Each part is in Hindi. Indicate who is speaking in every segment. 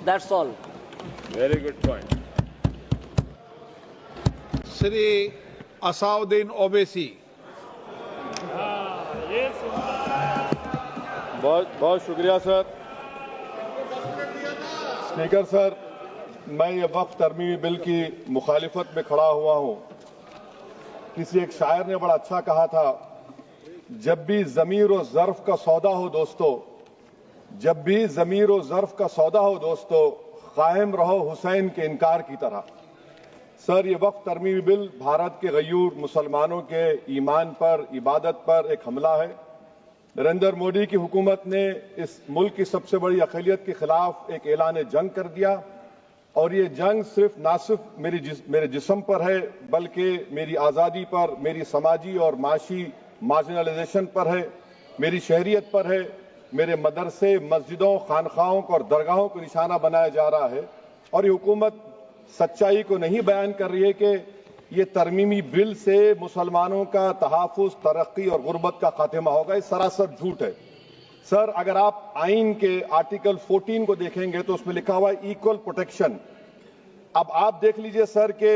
Speaker 1: That's all.
Speaker 2: Very good point.
Speaker 3: Shri Asaduddin Owaisi.
Speaker 4: बहुत बहुत शुक्रिया सर। स्पीकर सर, मैं ये वक्फ तरमीमी बिल की मुखालिफत में खड़ा हुआ हूं। किसी एक शायर ने बड़ा अच्छा कहा था, जब भी ज़मीर और ज़र्फ का सौदा हो दोस्तों, जब भी ज़मीर और ज़र्फ का सौदा हो दोस्तों, कायम रहो हुसैन के इनकार की तरह। सर, ये वक्फ तरमीमी बिल भारत के गयूर मुसलमानों के ईमान पर, इबादत पर एक हमला है। नरेंद्र मोदी की हुकूमत ने इस मुल्क की सबसे बड़ी अक़लियत के खिलाफ एक ऐलान जंग कर दिया, और ये जंग ना सिर्फ मेरे जिस्म पर है, बल्कि मेरी आज़ादी पर, मेरी समाजी और माशी मार्जिनलाइजेशन पर है, मेरी शहरियत पर है, मेरे मदरसे, मस्जिदों, खानखाहों और दरगाहों को निशाना बनाया जा रहा है। और ये हुकूमत सच्चाई को नहीं बयान कर रही है कि ये तरमीमी बिल से मुसलमानों का तहफ़्फ़ुज़, तरक्की और गुर्बत का खात्मा होगा। ये सरासर झूठ है। सर, अगर आप आइन के आर्टिकल 14 को देखेंगे तो उसमें लिखा हुआ है इक्वल प्रोटेक्शन। अब आप देख लीजिए सर कि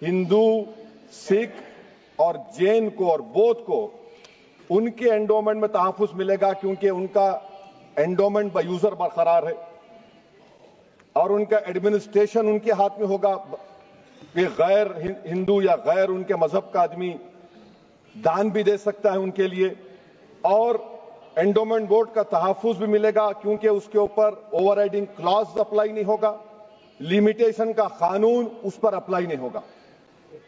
Speaker 4: हिंदू, सिख और जैन को और बौद्ध को उनके एंडोमेंट में तहफ़्फ़ुज़ मिलेगा, क्योंकि उनका एंडोमेंट बाय यूजर बरकरार है और उनका एडमिनिस्ट्रेशन उनके हाथ में होगा कि गैर हिंदू या गैर उनके मजहब का आदमी दान भी दे सकता है उनके लिए, और एंडोमेंट बोर्ड का तहफ़्फ़ुज़ भी मिलेगा, क्योंकि उसके ऊपर ओवरराइडिंग क्लॉज अप्लाई नहीं होगा, लिमिटेशन का कानून उस पर अप्लाई नहीं होगा।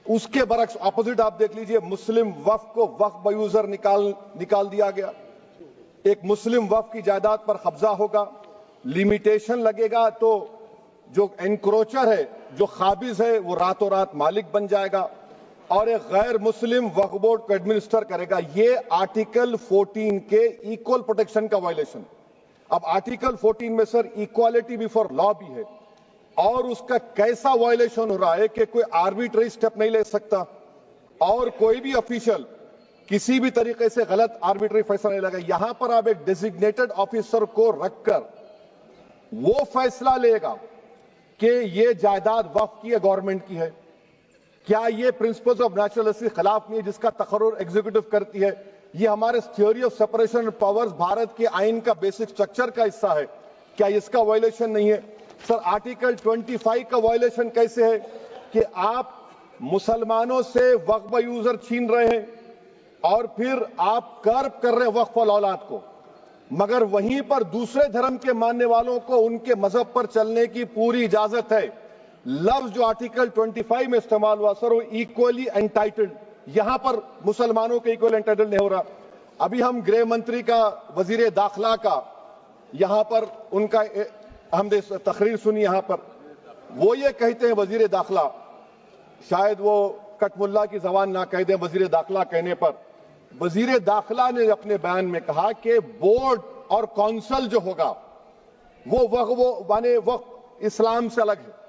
Speaker 4: उसके बरक्स ऑपोजिट आप देख लीजिए, मुस्लिम वक्फ को वक्फ बाय यूजर निकाल दिया गया। एक मुस्लिम वक्फ की जायदाद पर कब्जा होगा, लिमिटेशन लगेगा तो जो एनक्रोचर है, जो खाबिज है, वो रातों रात मालिक बन जाएगा और एक गैर मुस्लिम वक्फ बोर्ड को एडमिनिस्टर करेगा। ये आर्टिकल 14 के इक्वल प्रोटेक्शन का वायलेशन। अब आर्टिकल 14 में सर इक्वालिटी बिफोर लॉ भी है, और उसका कैसा वायलेशन हो रहा है कि कोई आर्बिट्ररी स्टेप नहीं ले सकता और कोई भी ऑफिशियल किसी भी तरीके से गलत आर्बिट्ररी फैसला नहीं लेगा। यहां पर आप एक डेजिग्नेटेड ऑफिसर को रखकर वो फैसला लेगा कि ये जायदाद वक्फ की है, गवर्नमेंट की है। क्या ये प्रिंसिपल्स ऑफ नेचुरलिटी के खिलाफ नहीं है जिसका तकर्रुर एग्जीक्यूटिव करती है? ये हमारे theory of separation of powers, Bharat के आइन का बेसिक स्ट्रक्चर का हिस्सा है। क्या इसका वायलेशन नहीं है? सर, आर्टिकल 25 का वायलेशन कैसे है कि आप मुसलमानों से वक्फ बाय यूजर छीन रहे हैं और फिर आप कर्ब कर रहे हैं वक्फ वाल औलाद को, मगर वहीं पर दूसरे धर्म के मानने वालों को उनके मजहब पर चलने की पूरी इजाजत है। लफ्ज जो आर्टिकल 25 में इस्तेमाल हुआ सर, वो इक्वली एंटाइटल्ड, यहां पर मुसलमानों के इक्वल एंटाइटल्ड नहीं हो रहा। अभी हम गृह मंत्री का, वजीर दाखिला का यहां पर उनका हमने तकरीर सुनी, यहां पर वो ये कहते हैं, वजीर दाखिला, शायद वो कटमुल्ला की जबान ना कह दें, वजीर दाखिला कहने पर वजीर दाखिला ने अपने बयान में कहा कि बोर्ड और काउंसिल जो होगा वो माने वक्फ इस्लाम से अलग है।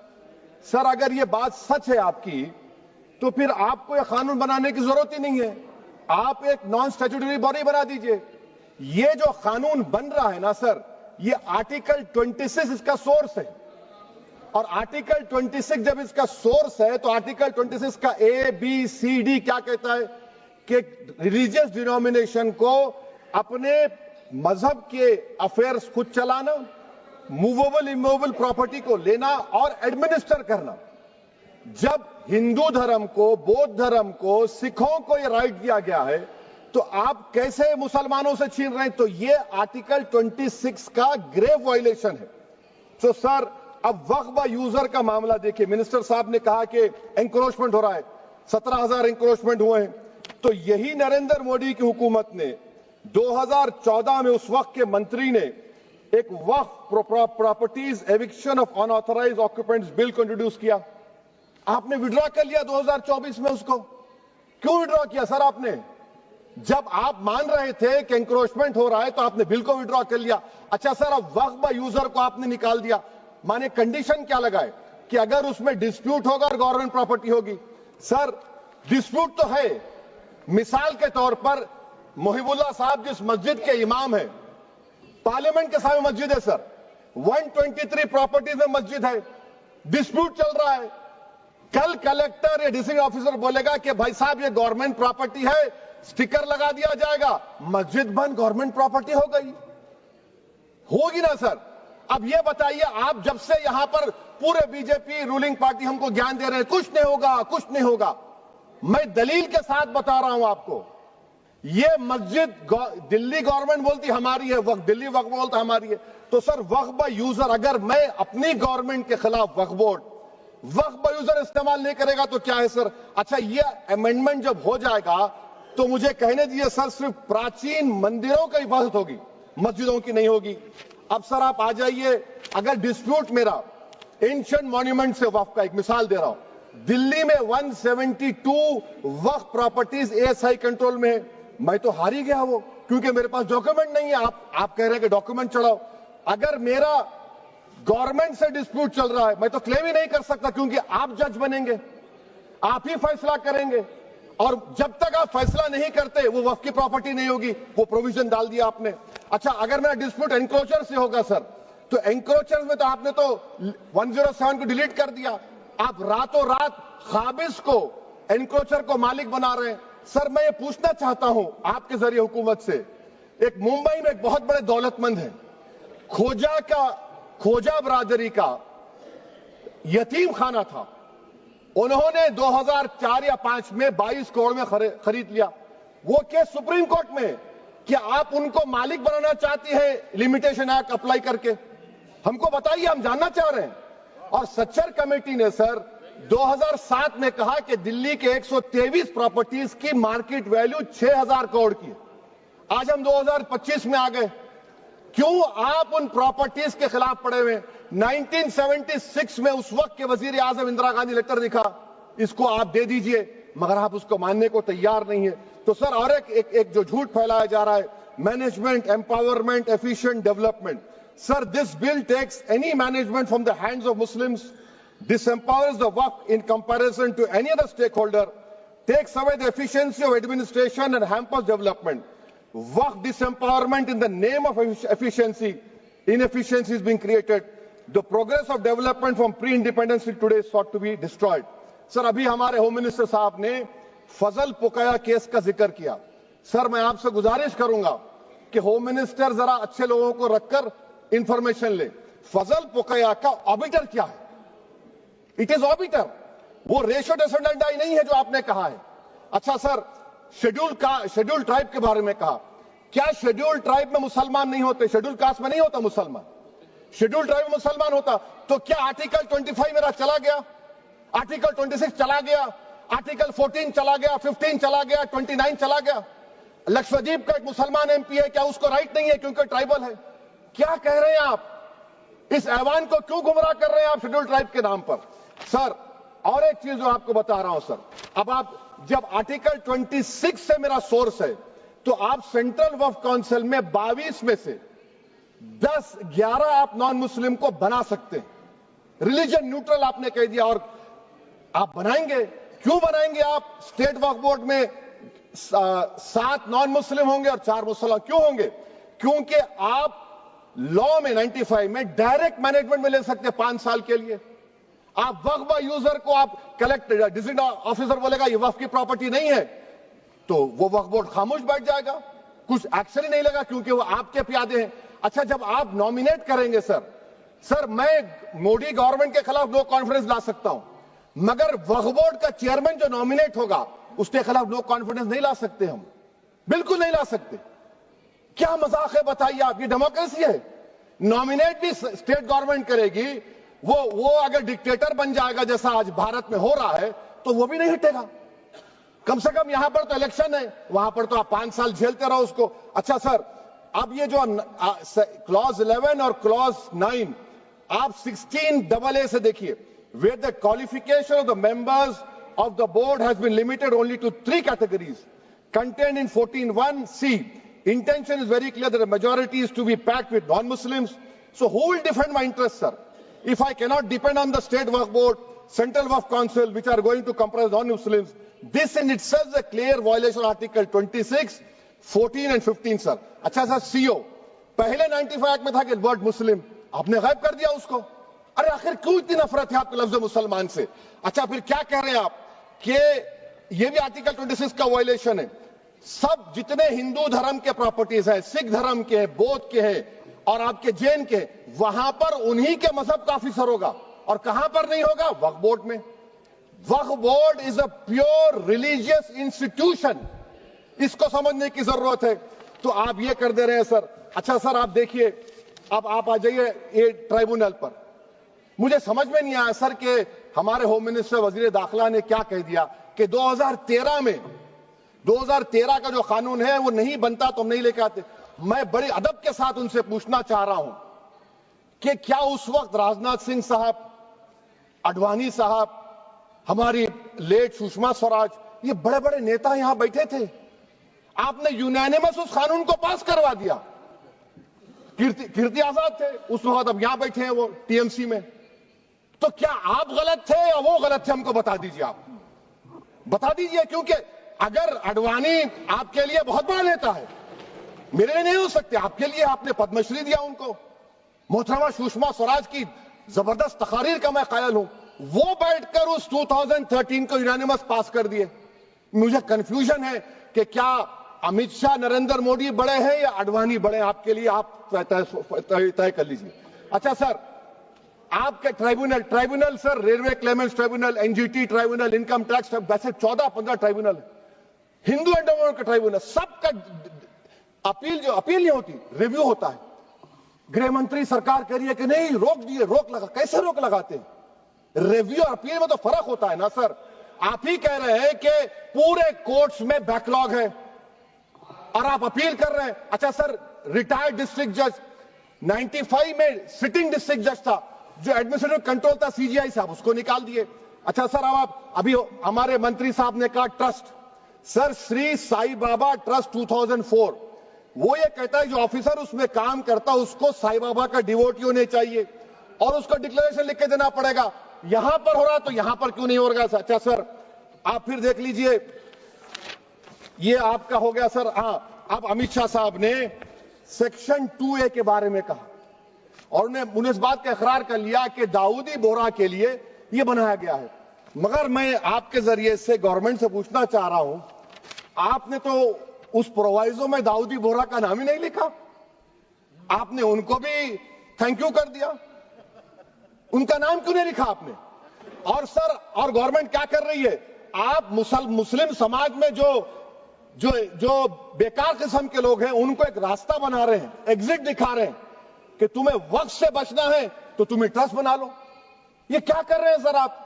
Speaker 4: सर, अगर ये बात सच है आपकी, तो फिर आपको यह कानून बनाने की जरूरत ही नहीं है। आप एक नॉन स्टैट्यूटरी बॉडी बना दीजिए। ये जो कानून बन रहा है ना सर, ये आर्टिकल 26 इसका सोर्स है, और आर्टिकल 26 जब इसका सोर्स है तो आर्टिकल 26 का ABCD क्या कहता है कि रिलीजियस डिनोमिनेशन को अपने मजहब के अफेयर्स खुद चलाना, मूवेबल इमूवेबल प्रॉपर्टी को लेना और एडमिनिस्टर करना। जब हिंदू धर्म को, बौद्ध धर्म को, सिखों को यह राइट दिया गया है, तो आप कैसे मुसलमानों से छीन रहे हैं? तो ये आर्टिकल 26 का ग्रेव वायलेशन है। तो सर, अब वक्फ बाय यूजर का मामला देखिए, मिनिस्टर साहब ने कहा कि एंक्रोचमेंट हो रहा है, 17,000 एंक्रोचमेंट हुए हैं। तो यही नरेंद्र मोदी की हुकूमत ने 2014 में उस वक्त के मंत्री ने एक Waqf properties eviction of unauthorised occupants bill को इंट्रोड्यूस किया। आपने विड्रॉ कर लिया 2024 में उसको। क्यों विड्रॉ किया सर आपने? जब आप मान रहे थे कि एंक्रोचमेंट हो रहा है तो आपने बिल को विड्रॉ कर लिया। अच्छा सर, अब वक्फ बाय यूजर को आपने निकाल दिया, माने कंडीशन क्या लगाए कि अगर उसमें डिस्प्यूट होगा और गवर्नमेंट प्रॉपर्टी होगी। सर, डिस्प्यूट तो है। मिसाल के तौर पर मोहिबुल्लाह साहब जिस मस्जिद के इमाम है, पार्लियामेंट के सामने मस्जिद है सर, 123 प्रॉपर्टीज में मस्जिद है, डिस्प्यूट चल रहा है। कल कलेक्टर या डिस्ट्रिक्ट ऑफिसर बोलेगा कि भाई साहब ये गवर्नमेंट प्रॉपर्टी है, स्टिकर लगा दिया जाएगा, मस्जिद बंद, गवर्नमेंट प्रॉपर्टी हो गई, होगी ना सर? अब ये बताइए, आप जब से यहां पर पूरे बीजेपी रूलिंग पार्टी हमको ज्ञान दे रहे हैं कुछ नहीं होगा, कुछ नहीं होगा, मैं दलील के साथ बता रहा हूं आपको। ये मस्जिद दिल्ली गवर्नमेंट बोलती हमारी है, वक्फ दिल्ली वक्फ बोलता हमारी है, तो सर वक्फ बाय यूजर, अगर मैं अपनी गवर्नमेंट के खिलाफ वक्फ बोर्ड वक्फ बाय यूजर इस्तेमाल नहीं करेगा तो क्या है सर? अच्छा, ये अमेंडमेंट जब हो जाएगा तो मुझे कहने दीजिए सर, सिर्फ प्राचीन मंदिरों की इबादत होगी, मस्जिदों की नहीं होगी। अब सर आप आ जाइए, अगर डिस्प्यूट मेरा एंशिएंट मॉन्यूमेंट से वक्फ का, एक मिसाल दे रहा हूं, दिल्ली में 172 वक्फ प्रॉपर्टीज एएसआई कंट्रोल में है, मैं तो हार ही गया वो, क्योंकि मेरे पास डॉक्यूमेंट नहीं है। आप कह रहे हैं कि डॉक्यूमेंट चढ़ाओ, अगर मेरा गवर्नमेंट से डिस्प्यूट चल रहा है मैं तो क्लेम ही नहीं कर सकता, क्योंकि आप जज बनेंगे, आप ही फैसला करेंगे, और जब तक आप फैसला नहीं करते वो वक्फ की प्रॉपर्टी नहीं होगी। वो प्रोविजन डाल दिया आपने। अच्छा, अगर मेरा डिस्प्यूट एंक्रोचर से होगा सर, तो एंक्रोचर में तो आपने तो 107 को डिलीट कर दिया, आप रातों रात खाबिज को, एंक्रोचर को मालिक बना रहे हैं। सर मैं ये पूछना चाहता हूं आपके जरिए हुकूमत से, एक मुंबई में एक बहुत बड़े दौलतमंद है, खोजा बरादरी का यतीम खाना था, उन्होंने 2004 या 5 में 22 करोड़ में खरीद लिया। वो केस सुप्रीम कोर्ट में कि आप उनको मालिक बनाना चाहती है लिमिटेशन एक्ट अप्लाई करके, हमको बताइए, हम जानना चाह रहे हैं। और सच्चर कमेटी ने सर 2007 में कहा कि दिल्ली के 123 प्रॉपर्टीज की मार्केट वैल्यू 6000 करोड़ की। आज हम 2025 में आ गए, क्यों आप उन प्रॉपर्टीज के खिलाफ पड़े हुए? 1976 में उस वक्त के वजीर आजम इंदिरा गांधी लेटर लिखा, इसको आप दे दीजिए, मगर आप उसको मानने को तैयार नहीं है। तो सर और एक जो झूठ फैलाया जा रहा है, management empowerment efficient development, sir this bill takes any management from the hands of Muslims, disempowers the waqf in comparison to any other stakeholder, takes away the efficiency of administration and hampers development. Waqf disempowerment in the name of efficiency, inefficiency is being created. The progress of development from pre-independence till today is sought to be destroyed. Sir अभी हमारे होम मिनिस्टर साहब ने फजल पुकाया केस का जिक्र किया। सर मैं आपसे गुजारिश करूंगा कि होम मिनिस्टर जरा अच्छे लोगों को रखकर इंफॉर्मेशन ले। फजल पुकाया का ऑबिटर क्या है? इट इज ऑबिटर, वो रेशियो डिसेंडेंटाई नहीं है जो आपने कहा है। अच्छा सर, शेड्यूल ट्राइब के बारे में कहा, क्या शेड्यूल ट्राइब में मुसलमान नहीं होते? शेड्यूल कास्ट में नहीं होता मुसलमान, शेड्यूल ट्राइब में मुसलमान होता। तो क्या आर्टिकल 25 मेरा चला गया, आर्टिकल 26 चला गया, आर्टिकल 14 चला गया, 15 चला गया, 29 चला गया? लक्षद्वीप का एक मुसलमान एमपी है, क्या उसको राइट नहीं है क्योंकि ट्राइबल है? क्या कह रहे हैं आप? इस ऐवान को क्यों गुमराह कर रहे हैं आप शेड्यूल ट्राइब के नाम पर? सर और एक चीज जो आपको बता रहा हूं सर, अब आप जब आर्टिकल 26 से मेरा सोर्स है, तो आप सेंट्रल वक्फ काउंसिल में 22 में से 10-11 आप नॉन मुस्लिम को बना सकते हैं, रिलीजन न्यूट्रल आपने कह दिया, और आप बनाएंगे। क्यों बनाएंगे आप? स्टेट वक्फ बोर्ड में 7 नॉन मुस्लिम होंगे और 4 मुसलमान। क्यों होंगे? क्योंकि आप लॉ में 95 में डायरेक्ट मैनेजमेंट में ले सकते हैं 5 साल के लिए। आप वक्फ बाय यूजर को आप कलेक्टर डिस्ट्रिक्ट ऑफिसर बोलेगा ये वक्फ की प्रॉपर्टी नहीं है, तो वो वक्फ बोर्ड खामोश बैठ जाएगा, कुछ एक्शन ही नहीं लगा, क्योंकि वो आपके प्यादे हैं। अच्छा, जब आप नॉमिनेट करेंगे सर मैं मोदी गवर्नमेंट के खिलाफ नो कॉन्फिडेंस ला सकता हूं, मगर वक्फ बोर्ड का चेयरमैन जो नॉमिनेट होगा उसके खिलाफ नो कॉन्फिडेंस नहीं ला सकते, हम बिल्कुल नहीं ला सकते। क्या मजाक है बताइए आप? ये डेमोक्रेसी है। नॉमिनेट भी स्टेट गवर्नमेंट करेगी, वो अगर डिक्टेटर बन जाएगा जैसा आज भारत में हो रहा है तो वो भी नहीं हटेगा। कम से कम यहां पर तो इलेक्शन है, वहां पर तो आप 5 साल झेलते रहो उसको। अच्छा सर, अब ये जो क्लॉज 11 और क्लॉज 9 आप 16AA से देखिए, where the qualification of the members of the board has been limited only to 3 categories contained in 14(1)(c). Intention is very clear that the majority is to be packed with non-Muslims. So who will defend my interests, sir? If I cannot depend on the state waqf board, central waqf council, which are going to comprise non-Muslims, this in itself is a clear violation of Article 26, 14 and 15, sir. अच्छा सर, CO पहले 95 एक्ट में था कि वर्ड मुस्लिम, आपने गायब कर दिया उसको। अरे आखिर क्यों इतनी नफरत है आपके लफ्ज मुसलमान से? अच्छा फिर क्या कह रहे हैं आप कि ये भी आर्टिकल 26 का वायलेशन है। सब जितने हिंदू धर्म के प्रॉपर्टीज हैं, सिख धर्म के हैं, बौद्ध के हैं और आपके जैन के, वहां पर उन्हीं के मजहब का ऑफिसर होगा। और कहां पर नहीं होगा? वक्फ बोर्ड में। Waqf board is a pure religious institution, इसको समझने की जरूरत है। तो आप ये कर दे रहे हैं सर। अच्छा सर आप देखिए, अब आप आ जाइए ये ट्राइब्यूनल पर। मुझे समझ में नहीं आया सर कि हमारे होम मिनिस्टर वजीर दाखिला ने क्या कह दिया कि 2013 का जो कानून है वो नहीं बनता तो हम नहीं लेके आते। मैं बड़े अदब के साथ उनसे पूछना चाह रहा हूं कि क्या उस वक्त राजनाथ सिंह साहब, अडवाणी साहब, हमारी लेट सुषमा स्वराज, ये बड़े बड़े नेता यहां बैठे थे? आपने यूनानिमस उस कानून को पास करवा दिया। कीर्ति आजाद थे उस वक्त, अब यहां बैठे हैं वो टीएमसी में। तो क्या आप गलत थे या वो गलत थे? हमको बता दीजिए, आप बता दीजिए। क्योंकि अगर अडवाणी आपके लिए बहुत बड़ा नेता है, मेरे लिए नहीं हो सकते, आपके लिए आपने पद्मश्री दिया उनको। मोहतरमा सुषमा स्वराज की जबरदस्त तकारीर का मैं कायल हूं। वो बैठकर उस 2013 को यूनानिमस पास कर दिए। मुझे कंफ्यूजन है कि क्या अमित शाह, नरेंद्र मोदी बड़े हैं या अडवाणी बड़े? आपके लिए आप तय कर लीजिए। अच्छा सर, आपके tribunal sir, railway Clements tribunal, NGT tribunal, income tax, वैसे 14-15 ट्राइब्यूनल है। हिंदू एंडोमेंट का ट्राइब्यूनल, सबका अपील नहीं होती, रिव्यू होता है। गृह मंत्री सरकार कह रही है कि नहीं, रोक दिए, रोक लगा। कैसे रोक लगाते हैं? रिव्यू और अपील में तो फर्क होता है ना सर। आप ही कह रहे हैं कि पूरे कोर्ट्स में बैकलॉग है और आप अपील कर रहे हैं। अच्छा सर, रिटायर्ड डिस्ट्रिक्ट जज 95 में सिटिंग डिस्ट्रिक्ट जज था, जो एडमिनिस्ट्रेटिव कंट्रोल था सीजीआई साहब, उसको निकाल दिए। अच्छा सर, अब आप अभी हमारे मंत्री साहब ने कहा trust, sir Shri Sai Baba trust 2004, वो ये कहता है जो ऑफिसर उसमें काम करता उसको साई बाबा का डिवोटी होने चाहिए और उसको डिक्लेरेशन लिख के देना पड़ेगा। यहां पर हो रहा तो यहां पर क्यों नहीं हो रहा? अच्छा सर, आप फिर देख लीजिए, ये आपका हो गया सर। हां, अब अमित शाह साहब ने सेक्शन 2A के बारे में कहा और उन्होंने इस बात का इकरार कर लिया कि दाऊदी बोहरा के लिए यह बनाया गया है। मगर मैं आपके जरिए से गवर्नमेंट से पूछना चाह रहा हूं, आपने तो उस प्रोवाइजो में दाऊदी बोहरा का नाम ही नहीं लिखा। आपने उनको भी थैंक यू कर दिया, उनका नाम क्यों नहीं लिखा आपने? और सर, और गवर्नमेंट क्या कर रही है? आप मुस्लिम समाज में जो बेकार किस्म के लोग हैं उनको एक रास्ता बना रहे हैं, एग्जिट दिखा रहे हैं कि तुम्हें वक्त से बचना है तो तुम्हें ट्रस्ट बना लो। ये क्या कर रहे हैं सर आप?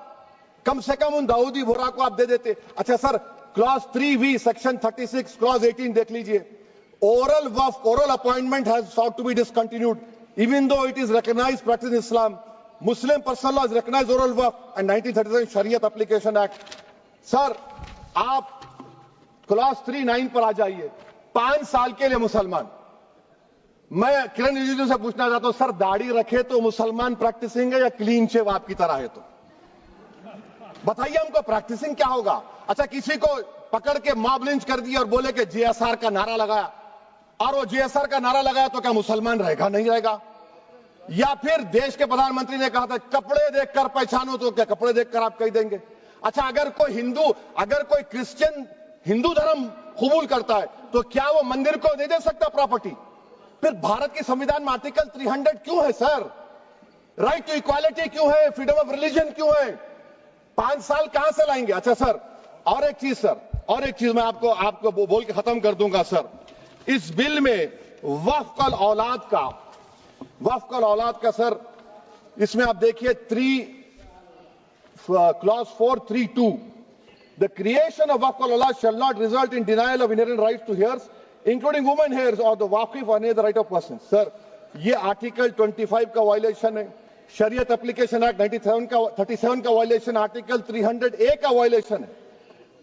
Speaker 4: कम से कम उन दाऊदी बोहरा को आप दे देते। अच्छा sir, clause 3V section 36 clause 18 देख लीजिए। Oral Waqf, oral appointment has sought to be discontinued even though it is recognized practice in Islam. Muslim personal law has recognized oral waqf and 1937 Shariat Application Act. Sir आप क्लॉज 3(9) पर आ जाइए। 5 साल के लिए मुसलमान, मैं किरण रिजिजू से पूछना चाहता हूं सर, दाढ़ी रखे तो मुसलमान प्रैक्टिसिंग है या क्लीन शेव आपकी तरह है? तो बताइए हमको, प्रैक्टिसिंग क्या होगा? अच्छा, किसी को पकड़ के मॉब लिंच कर दिया और बोले कि जेएसआर का नारा लगाया, और वो जेएसआर का नारा लगाया तो क्या मुसलमान रहेगा? नहीं रहेगा। या फिर देश के प्रधानमंत्री ने कहा था कपड़े देखकर पहचानो, तो क्या कपड़े देखकर आप कह देंगे? अच्छा, अगर कोई क्रिश्चियन हिंदू धर्म कबूल करता है तो क्या वो मंदिर को नहीं दे सकता प्रॉपर्टी? फिर भारत के संविधान में आर्टिकल 300 क्यों है सर? राइट टू इक्वालिटी क्यों है? फ्रीडम ऑफ रिलीजन क्यों है? 5 साल कहां से लाएंगे? अच्छा सर, और एक चीज सर, और एक चीज मैं आपको बोल के खत्म कर दूंगा सर। इस बिल में वक्फ औलाद का सर, इसमें आप देखिए क्लॉज 4(3)(2), द क्रिएशन ऑफ वक्फ औलाद shall not result in denial of inherent rights to heirs, including women heirs or the वाकिफ or any other right of person। Sir, ये आर्टिकल 25 का वायलेशन है, शरीयत एप्लीकेशन एक्ट 37 का वायलेशन, आर्टिकल 300A का वायलेशन है।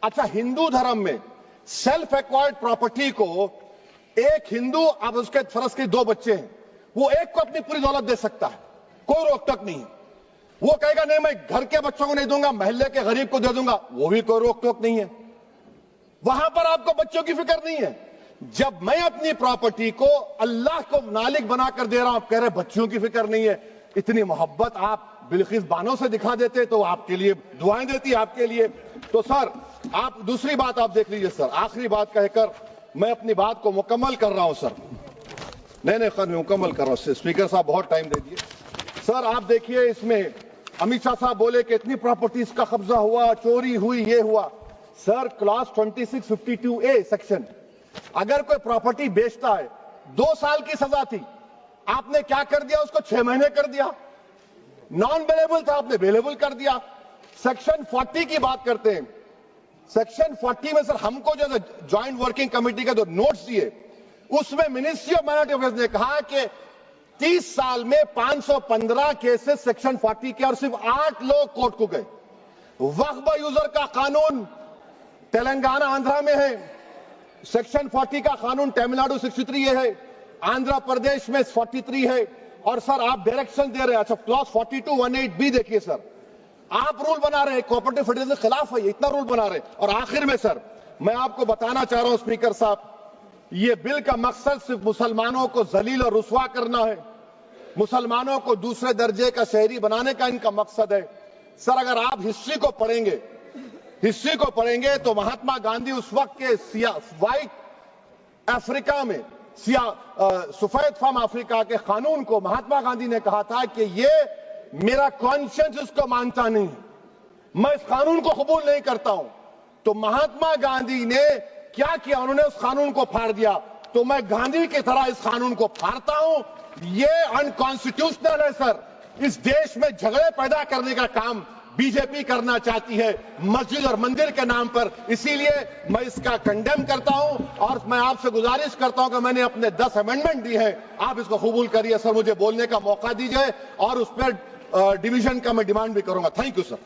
Speaker 4: अच्छा, हिंदू धर्म में सेल्फ एक्वायर्ड प्रॉपर्टी को एक हिंदू, अब उसके फर्ज के 2 बच्चे हैं, वो एक को अपनी पूरी दौलत दे सकता है, कोई रोक टोक नहीं है। वो कहेगा नहीं मैं घर के बच्चों को नहीं दूंगा, मोहल्ले के गरीब को दे दूंगा, वो भी कोई रोक टोक नहीं है। वहां पर आपको बच्चों की फिक्र नहीं है। जब मैं अपनी प्रॉपर्टी को अल्लाह को मालिक बनाकर दे रहा हूं, आप कह रहे बच्चियों की फिक्र नहीं है। इतनी मोहब्बत आप बिल्किस बानो से दिखा देते तो आपके लिए दुआएं देती आपके लिए। तो सर आप दूसरी बात आप देख लीजिए सर, आखिरी बात कहकर मैं अपनी बात को मुकम्मल कर रहा हूं सर। नहीं खैर मुकम्मल कर रहा हूं, स्पीकर साहब बहुत टाइम दे दिए। सर आप देखिए इसमें अमित शाह साहब बोले कि इतनी प्रॉपर्टीज का कब्जा हुआ, चोरी हुई, ये हुआ। सर क्लास 2652A सेक्शन, अगर कोई प्रॉपर्टी बेचता है 2 साल की सजा थी, आपने क्या कर दिया, उसको 6 महीने कर दिया। नॉन बेलेबल था, आपने बेलेबल कर दिया। सेक्शन 40 की बात करते हैं, सेक्शन 40 में सर हमको जो ज्वाइंट वर्किंग कमेटी का जो नोट्स दिए, उसमें मिनिस्ट्री ऑफ माइनॉरिटी अफेयर्स ने कहा कि 30 साल में 515 केसेस सेक्शन 40 के, और सिर्फ 8 लोग कोर्ट को गए। वक्फ यूजर का कानून तेलंगाना आंध्रा में है, सेक्शन 40 का कानून तमिलनाडु 63 है, आंध्र प्रदेश में 43 है। और सर आप डायरेक्शन दे रहे हैं, अच्छा क्लॉज 4218B देखिए सर, आप रूल बना रहे हैं, कोऑपरेटिव फेडरलिज्म के खिलाफ है, इतना रूल बना रहे हैं। और आखिर में सर मैं आपको बताना चाह रहा हूं स्पीकर साहब, ये बिल का मकसद सिर्फ मुसलमानों को जलील और रुस्वा करना है, मुसलमानों को दूसरे दर्जे का शहरी बनाने का इनका मकसद है। सर अगर आप हिस्ट्री को पढ़ेंगे तो महात्मा गांधी उस वक्त के व्हाइट अफ्रीका में सफेद फार्म अफ्रीका के कानून को महात्मा गांधी ने कहा था कि ये मेरा कॉन्शियंस इसको मानता नहीं है, मैं इस कानून को कबूल नहीं करता हूं। तो महात्मा गांधी ने क्या किया, उन्होंने उस कानून को फाड़ दिया। तो मैं गांधी की तरह इस कानून को फाड़ता हूं। ये अनकॉन्स्टिट्यूशनल है सर। इस देश में झगड़े पैदा करने का काम बीजेपी करना चाहती है मस्जिद और मंदिर के नाम पर, इसीलिए मैं इसका कंडेम करता हूं। और मैं आपसे गुजारिश करता हूं कि मैंने अपने 10 अमेंडमेंट दी हैं, आप इसको कबूल करिए सर, मुझे बोलने का मौका दीजिए और उस पर डिवीजन का मैं डिमांड भी करूंगा। Thank you sir.